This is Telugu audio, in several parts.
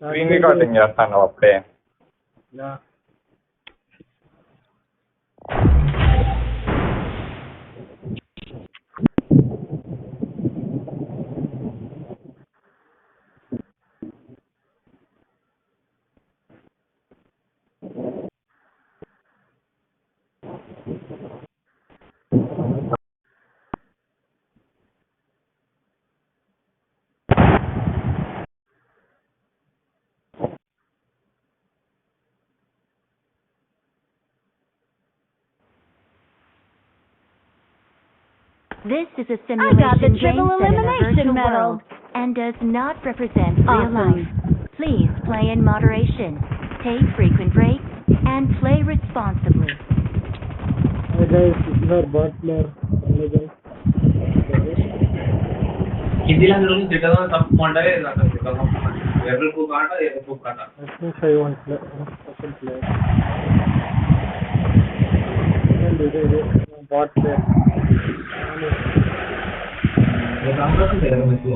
స్క్రీన్ రికార్డింగ్ చేస్తాను అప్పుడే. This is a simulation game set in a virtual world and does not represent real life. Please play in moderation, take frequent breaks, and play responsibly. Hi guys, this is our bot player. Hindi language में डेटा सब मॉडल है ना तो वेबल को काटा या को काटा I think I want second player. And this is bot player. ये काम करते हैं मुझको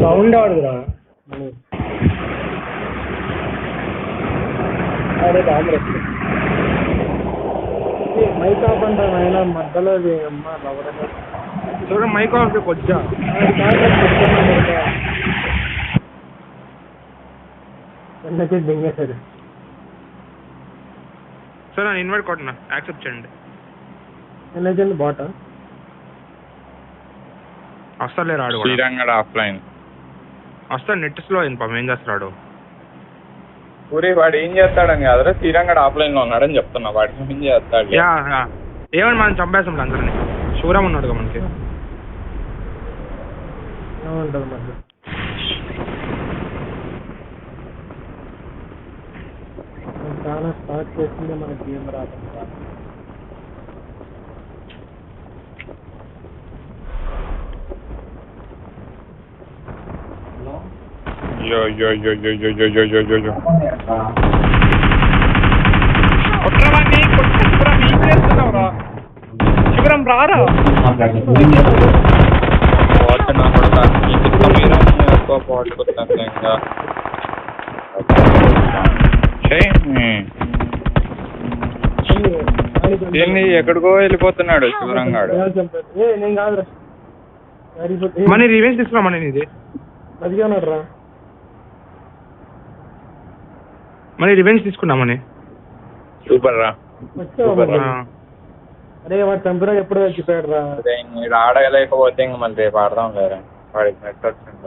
సౌండ్ ఆడురా అదే బాగా మైక్ ఆఫ్ అంటారు ఆయన మధ్యలో అమ్మ రవడ చూడ మైక్ ఆఫ్ కొద్దిగా ఎన్నైతే దింగేశారు సార్ నేను ఇన్వైట్ కొట్టినా యాక్సెప్ట్ చేయండి. ఎన్నైతే బాట వస్తాలే రాడు కూడా. శ్రీరంగడ ఆఫ్లైన్ వస్తాడు నెట్ స్లో అయింది పాపం ఏం చేస్తాడు. ఊరి వాడు ఏం చేస్తాడని కాదురా, శ్రీరంగడ ఆఫ్లైన్ లో ఉన్నాడని చెప్తున్నా. వాడికి ఏం చేస్తాడు? ఏమని మనం చంపేస్తాం అందరినీ. శివరామ్ ఉన్నాడుగా మనకి. ఏమంటారు మరి చాలా స్టార్ట్ చేసిందే మన గేమ్ రాదు. యో యో యో యో యో యో యో యో యో యో శివరామ్ రారా పోతున్నా కూడా ఎక్కువ పోటుకుంటాను ఇంకా దీన్ని ఎక్కడికో వెళ్ళిపోతున్నాడు శివరంగాడు. నేను కాదురా మనీ రివెంజ్ తీసుకురా. మనీ ఇది బతిగా ఉన్నాడు రా. మనీ రివెంజ్ తీసుకున్నామని. సూపర్ రా. అరే వాడు చంపినా ఎప్పుడు చచ్చిపోయాడు రా. మీరు ఆడలేకపోతే ఇంక మళ్ళీ రేపు ఆడదాం లేరా. వాడికి నెట్ వచ్చింది.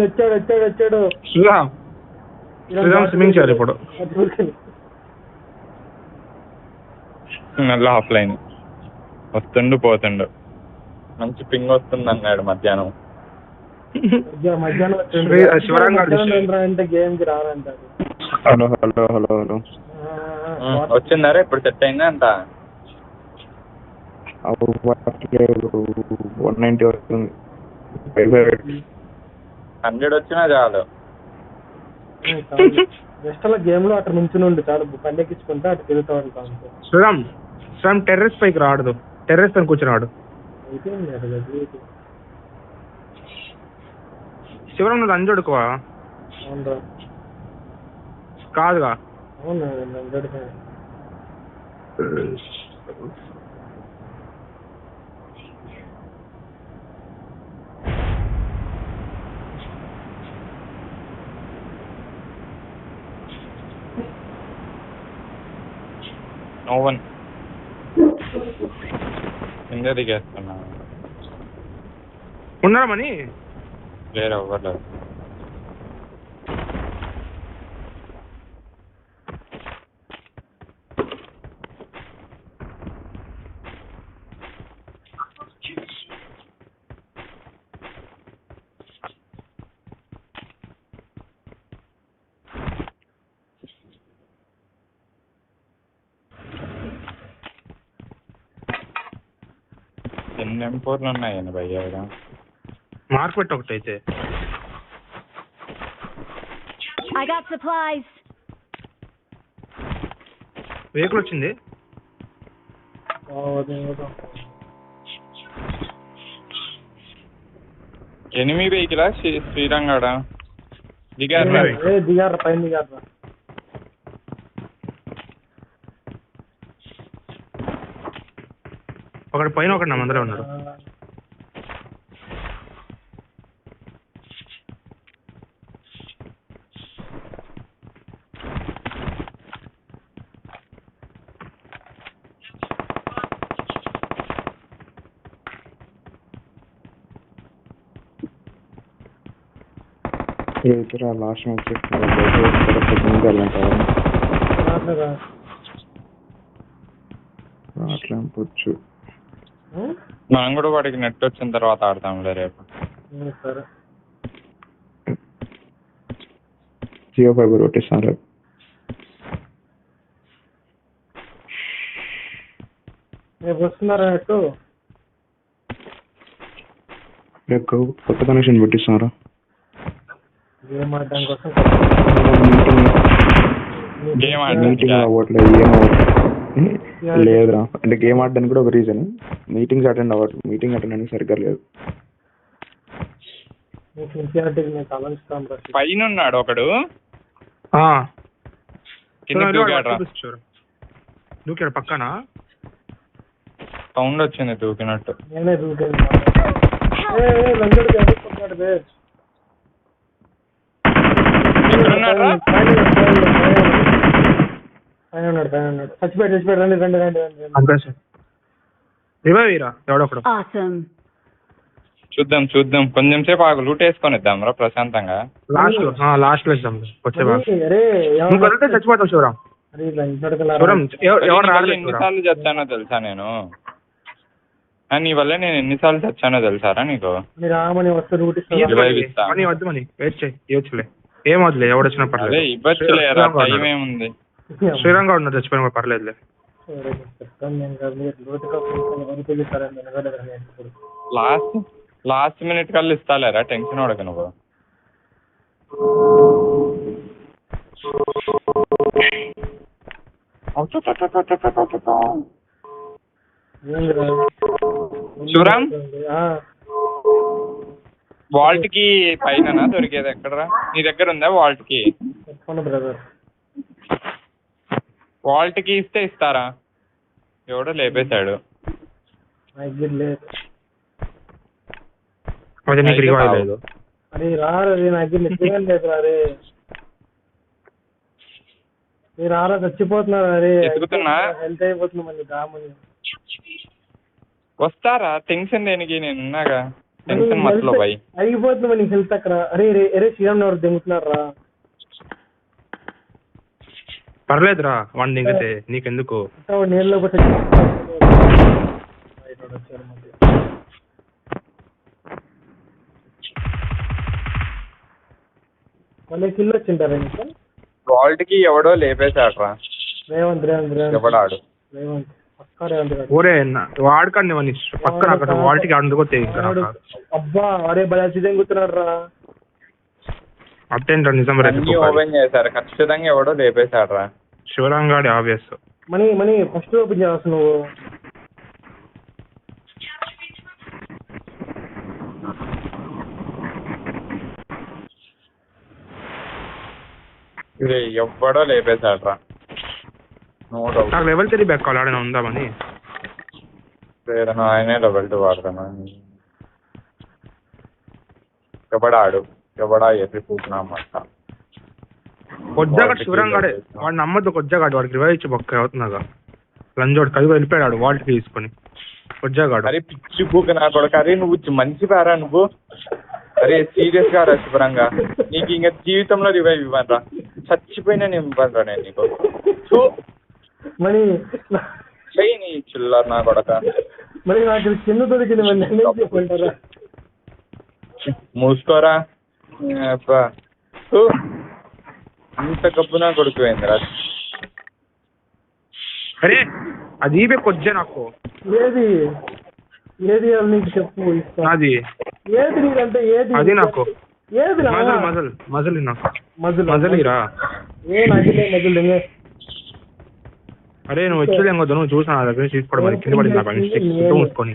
వచ్చాడు శ్రీరామ్ స్విమ్మింగ్ చేయాలి ఇప్పుడు. మళ్ళీ ఆఫ్లైన్ వస్తుండు పోతుండు. మంచి పింగ్ వస్తుంది అన్నాడు మధ్యాహ్నం. అంటే గేమ్ కి రారంటారు. హలో హలో హలో హలో వచ్చిందారా? ఇప్పుడు సెట్ అయిందా అంత? 190 వస్తుంది. 100 వచ్చినా చాలు. జస్ట్ అలా గేమ్ లో అక్కడ నుంచి నుండి చాలు. పల్లెక్కించుకుంటే అటు తిరుగుతూ ఉంటాం. శ్రీరామ్ టెర్రస్ పైకి రాడు. టెర్రస్ పైన కూర్చొని శివరామ్ నువ్వు లంజోడుకోవా? అవునరా కాదుగా. అవును నోవన్ ఇంకా దిగేస్తున్నా. ఉన్నారా మనీ? వేరే అవ్వలేదు. ఎన్ని M4లు ఉన్నాయండి భయ్యా? మార్క్ పెట్టు ఒకటైతే. I got supplies. వెహికల్ వచ్చింది. ఎనిమిది వెహికలా శ్రీరంగాడ దిగారు దిగారా పైన దిగారా. ఒకటి పైన ఒకటి నా మందరే ఉన్నారు. లాస్ట్ మ్యాచ్ అట్లా పొచ్చు. మనం కూడా వాడికి నెట్ వచ్చిన తర్వాత ఆడతాంలే రేపు. సరే జియో ఫైబర్ కొట్టేస్తాను రేపు. రేపు వస్తున్నారా నెట్టు? రేపు కొత్త కనెక్షన్ పెట్టిస్తారా? గేమ్ ఆడడం కోసం గేమ్ మీటింగ్ అవ్వట్లేదు, ఏం అవ్వట్లేదు. లేదురా, అంటే గేమ్ ఆడడానికి కూడా ఒక రీజన్. మీటింగ్స్ అటెండ్ అవ్వట్లేదు, మీటింగ్ అటెండ్ అనేది సరిగ్గా లేదు. పైన ఉన్నాడు ఒకడు, దూకాడు పక్కన. సౌండ్ వచ్చింది దూకినట్టు. నేనే దూకాను. చచ్చిపోయాడు. రండి. ఎవడొకడు చూద్దాం కొంచెం సేపు ఆగు, లూట్ వేసుకొని ఇద్దాం రా ప్రశాంతంగా. లాస్ట్ లో ఇద్దాం. చచ్చిపోతాం శివరాం. ఎన్నిసార్లు చచ్చానో తెలుసా నేను? నీ వల్ల నేను ఎన్నిసార్లు చచ్చానో తెలుసారా నీకు? ఏం వద్దులే, ఎవడొచ్చినా పర్లేదు. ఇవ్వచ్చులేరా, టైం ఏముంది. శ్రీరంగా ఉన్నా చచ్చిపోయిన పర్లేదులే. లాస్ట్ మినిట్ కల్లా ఇస్తాలేరా, టెన్షన్ పడక నువ్వు. శివరాం, వాల్ట్ కి పైన దొరికేది ఎక్కడరా? నీ దగ్గర ఉందా వాల్ట్ కి? వాల్ట్ కి ఇస్తే ఇస్తారా? ఎవడో లేపేశాడు. రారా, చచ్చిపోతున్నారు. అరే ఎత్తుకుతున్నా, హెల్త్ అయిపోతుంది మళ్ళీ దామని. వస్తారా? టెన్షన్ దేనికి, నేను ఉన్నాగా. టెన్షన్ మతలో భయ్ అయిపోతుంది మళ్ళీ హెల్త్ అక్కడ. అరే శ్రీరామ్ ఎవరు దిగుతున్నారు రా. పర్లేదురా, వాడిని దిగితే నీకెందుకు. నీళ్ళలో మళ్ళీ కిల్ వచ్చింటారా ఇంకా? వాల్ట్ కి ఎవడో లేపేశాడ్రా. రేవంత్ ఎవడాడు? రేవంత్ పక్కా రేవంత్ గారు. ఓరే వాడుకండి పక్కన అక్కడ వాల్ట్కి అందుకోతే. అబ్బా అరే బలాసి దిగుతున్నాడు రా. అటెండ్ నిజం ఓపెన్ చేశారు, ఖచ్చితంగా ఎవడో లేపేశాడ్రా. శివరంగాడి ఆబ్వియస్. మనీ ఫస్ట్ ఓపెన్ చేయాల్సి నువ్వు. ఎవ్వడో లేపేశాడ్రా. నాకు లెవెల్ 3 బ్యాక్ కావాలి, ఆడైనా ఉందామని. ఆయనే లెవెల్ 2 వాడతాను. ఎవడాడు? ఎవడా ఎర్రి పూసినామంట. కొజ్జాగాడు శివరంగాడే, వాడు నమ్మద్దు. కొజ్జాగాడు వాడికి రివైవ్ ఇచ్చి బొక్క అవుతున్నాగా. లంజోడు కదిగా వెళ్ళిపోయాడు వాల్ట్కి తీసుకొని. కొజ్జాగాడు అరే పిచ్చి పూక నా కొడుకు. అరే నువ్వు మంచి పేరా నువ్వు. అరే సీరియస్ గా రా శుభ్రంగా, నీకు ఇంకా జీవితంలో రివైవ్ ఇవ్వను రా. చచ్చిపోయినా నేను ఇవ్వను రా నేను నీకు. చెయ్యి నీ చిల్లర్ నా కొడక. మరి నాకు చిన్న దొరికింది. మూసుకోరా. ఇంత కప్పు నా కొడుకు అయిందిరా. అరే అది కొజ్జా నాకు. ఏది నీకు చెప్పు. అది ఏది నీకంటే ఏది? అది నాకు ఏది మజల్ నాకు మజలిరా. అరే నువ్వు వచ్చి నువ్వు చూసా నా దగ్గర తీసుకోవడం కింద పడింది నాకు. మూసుకొని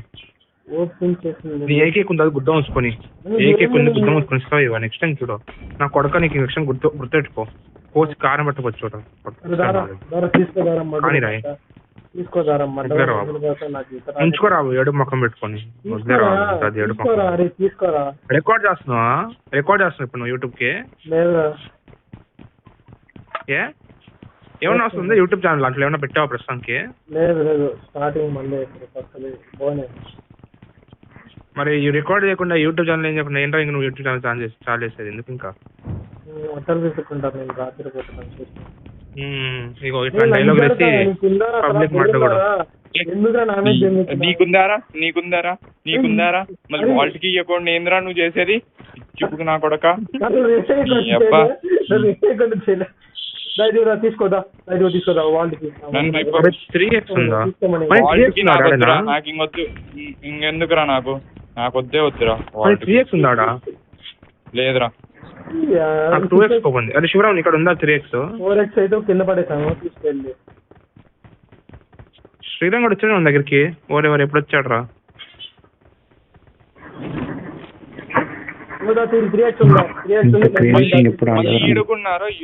ఓపెన్ చేసింది. నీ ఏకే కొంత గుడ్డ మూసుకొని ఏకే కొన్ని గుడ్డ మూసుకొని ఇస్తావు ఇవ్వ. నెక్స్ట్ టైం చూడు నా కొడక నీకు నెక్స్ట్ టైం గుర్తుపెట్టుకో. కోసి కారం పట్టుకోవచ్చు చూడ కానీ రాయి ఉంచుకోరావు ఏడు ముఖం పెట్టుకొని రికార్డ్ చేస్తున్నావా? రికార్డ్ చేస్తున్నావు ఇప్పుడు నువ్వు యూట్యూబ్ కి? ఏ ఏమన్నా వస్తుంది యూట్యూబ్ ఛానల్ అట్లా ఏమన్నా పెట్టావా ప్రస్తుతానికి? మరి ఈ రికార్డ్ చేయకుండా యూట్యూబ్ ఛానల్ ఏం చెప్పకుండా ఏంటో ఇంక నువ్వు యూట్యూబ్ ఛానల్ చాలు చేసేది ఎందుకు ఇంకా? ఇగో ఇట్లా డైలాగ్ వేసి పబ్లిక్ మాట కూడా నీకుందారా మళ్ళీ వాళ్ళకి ఇవ్వకుండా ఏంద్రా నువ్వు చేసేది? చెప్పుకు నా కొడక తీసుకోదా వాళ్ళకి 3x ఉందా? నాకు ఇంకొద్దు, ఇంకెందుకురా నాకు వద్దే వద్దురా. 3x ఉందాడా? లేదురా నాకు 2x పోయింది. అరే శివరావు ఇక్కడ ఉందా 3x? 4x అయితే కింద పడేసాను తీసుకెళ్ళి. శ్రీరామ్ కూడా వచ్చాడు మన దగ్గరికి. ఓరెవరు ఎప్పుడు వచ్చాడు రా?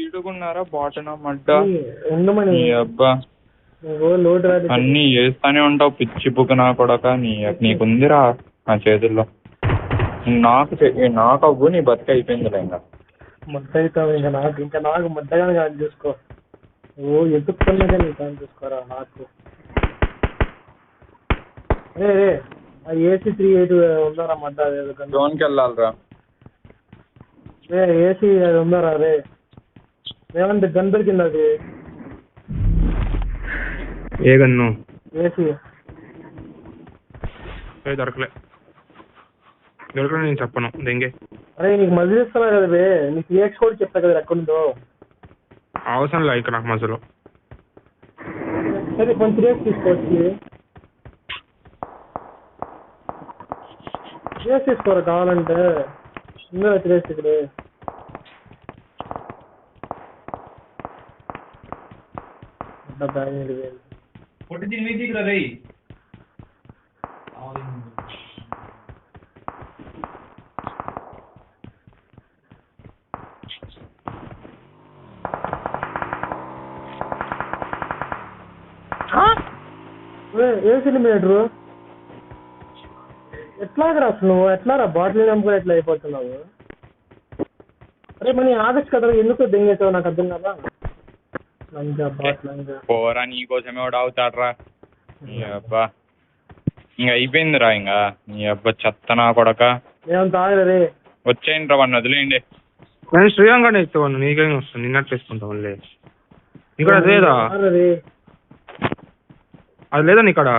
ఈడుకున్నారా బాటనా మడ్డ అబ్బా అన్ని చేస్తానే ఉంటావు పిచ్చి బుక్ నా కొడక. నీకుందిరా నా చేతుల్లో. నాకు అవ్వు నీ బతుక అయిపోయిందిలే. ఇంకా మడ్డ అవుతావు ఇంకా నాకు మడ్డగానే కానీ చూసుకో. ఓ ఎత్తుకుతున్నదే నీ కానీ చూసుకోరా నాకు. రే AC 38 ఉందారా మడ్డ? జోన్కి వెళ్ళాలిరా. ఏసీ అది ఉందారా? రే ఏమంటే గన్ దొరికింది. అది ఏ గన్ను? ఏసీ దొరకలే నేను చెప్పను దెంగే. అరే నీకు మజిల్ ఇస్తున్నా కదా బే, నీకు 3x కూడా చెప్తా కదా ఎక్కడుందో. అవసరం లేదు ఇక్కడ నాకు మజలు. సరే కొంచెం 3x తీసుకోవచ్చు. 3x తీసుకోరా కావాలంటే. ఇందులో 3x ఇక్కడే. పొట్టి తిని రే. ఏ సిలిమీటరు ఎట్లాగరా అసలు నువ్వు? ఎట్లారా బాటిల్ నమ్ముకొని ఎట్లా అయిపోతున్నావు? అరే మన ఆగచ్చు కదా, ఎందుకు దెంగేసావు నాకు అర్థం కదా. పోరా నీకోసమే వాడు అవుతాడరా. నీ అబ్బా ఇంకా అయిపోయిందిరా. ఇంకా నీ అబ్బా చెత్త నా కొడక. ఏమంత ఆగరే వచ్చేయండి రా వాడిని వదిలేయండి. నేను శ్రీరంగానే ఇస్తాను. నీకేం వస్తుంది? నిన్నట్టు వేసుకుంటాం ఇక్కడ లేదా? అది లేదా నీకాడ?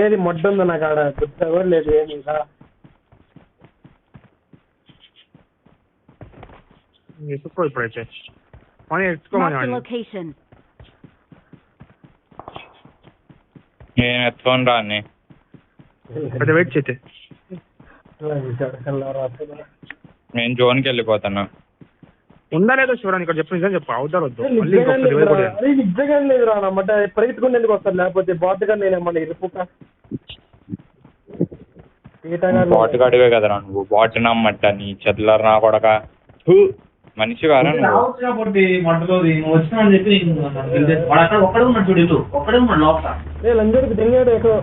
ఏది మొడ్డ ఉందో నాకు ఆడ గుర్తు కూడా లేదు. ఏమి ఎత్తుకో ఇప్పుడైతే మనీ ఎత్తుకోమని. నేను ఎత్తుకోని రా అన్ని. వెయిట్ చేస్తే నేను జోన్కి వెళ్ళిపోతాను. ఉందా లేదా శివరాని ఇక్కడ చెప్పు. నిజం చెప్పు. అవుతారు వద్దు నిజంగా లేదు రా అన్నమాట. పరిగెత్తుకుని ఎందుకు వస్తారు? లేకపోతే బాటుగా నేను ఏమన్నా ఇరుపుక బాటుగాడివే కదరా నువ్వు. బాటు నమ్మట నీ చెట్లరు నా కొడక. మనిషి కారా లంజోడికి దెంగాడు ఎక్కడో.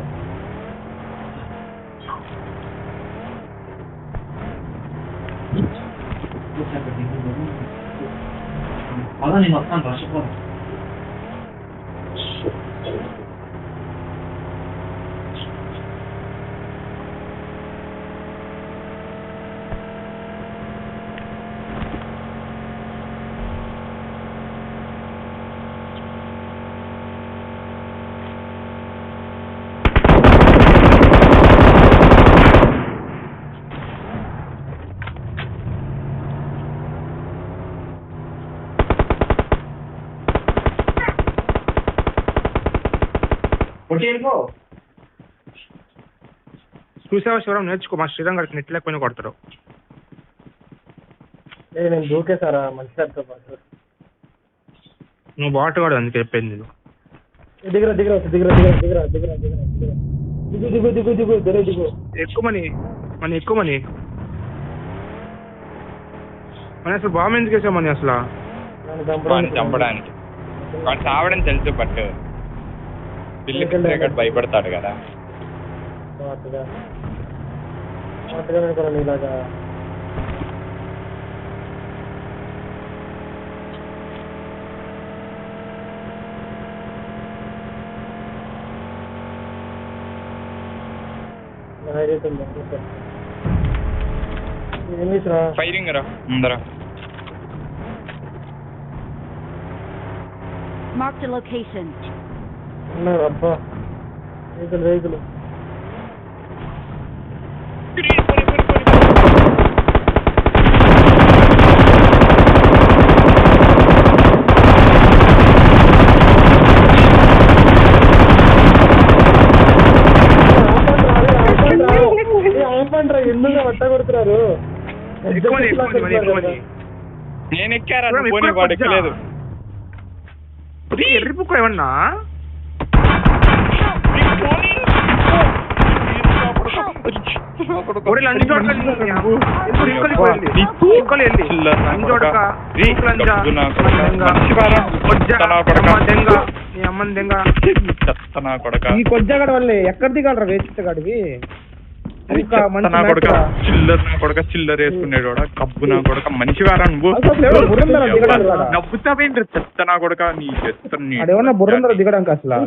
నేను వస్తాను రాష్ట్రపతి. చూసావా శివరాం? నేర్చుకో. మా శ్రీరామ్ గారికి నెట్ లేకపోయినా కొడతారు. నేను దూకేసారా మంచితో పాటు. నువ్వు బాటు కూడా అందుకే చెప్పింది. దిగరా దిగరా దిగరా దిగరా దిగరా దిగరా దిగరా దిగరా దిగు దొరే దిగు. ఎక్కువ మనీ ఎక్కువ మనీ మన అసలు బాంబు ఎందుకు వేసావు మనీ అసలు? నన్ను వాడిని చంపడానికి. వాడు చావడం తెలుసు బట్ పిల్లి భయపడతాడు కదా. స్మార్ట్గా అనుకోండి ఇలాగా. ఫైరింగ్ రా ముందర. Marked a location. ఉన్నారు అబ్బా వెహికల్. ఎందుకు పట్ట కొడుతున్నారు? ఎక్కువ మనీ నేను ఎక్కారా పోనీ వాడు ఎక్కలేదు. ఎర్రిపుక్క ఏమన్నా ఈ కొద్దిగడ వల్లే ఎక్కడ దిగాలరా వేచిగాడికి. చిల్లర వేసుకునేడు కబ్బు నా కొడక మనిషి వారా నువ్వు. నవ్వుతావేంటి చెత్త నా కొడక. నీ చెత్త బుర్రందరూ దిగడానికి అసలు